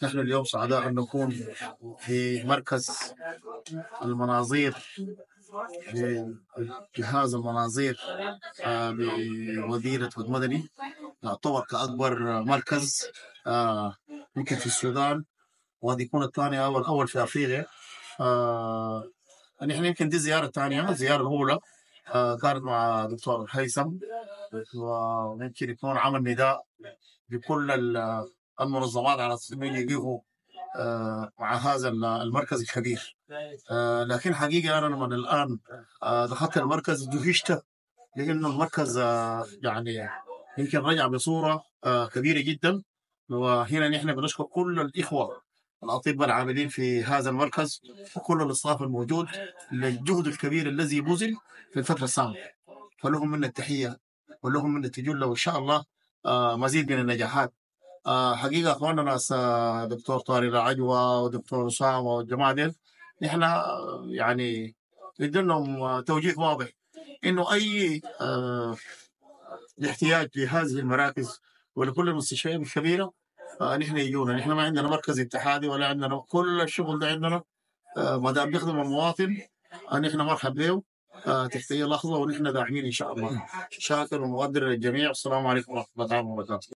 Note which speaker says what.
Speaker 1: نحن اليوم سعداء أن نكون في مركز المناظير، في جهاز المناظير بمدينة مدني. يعتبر كأكبر مركز يمكن في السودان، وهذه يكون الثاني أول في أفريقيا. نحن يمكن دي زيارة ثانية. الزيارة الأولى كانت مع دكتور هيثم، ويمكن يكون عمل نداء لكل المنظمات على أساس إنه يجيبوا مع هذا المركز الكبير. لكن حقيقة أنا من الآن دخلت المركز دهشت، لأنه المركز يعني يمكن رجع بصورة كبيرة جدا. وهنا نحن بنشكر كل الإخوة الأطباء العاملين في هذا المركز وكل الإصلاف الموجود للجهد الكبير الذي بذل في الفترة السابقة، فلهم من التحية ولهم من التجلة، وإن شاء الله مزيد من النجاحات. حقيقة أخواننا ناس دكتور طارق العجوة ودكتور أسامة والجماعة ديل، نحن يعني لهم توجيه واضح إنه أي احتياج لهذه المراكز ولكل المستشفيات الكبيرة نحن يجونا. نحن ما عندنا مركز اتحادي ولا عندنا، كل الشغل ده عندنا ما دام بيخدم المواطن نحن مرحب به تحت أي لحظة، ونحن داعمين إن شاء الله. شاكر ومقدر للجميع. السلام عليكم ورحمة الله وبركاته.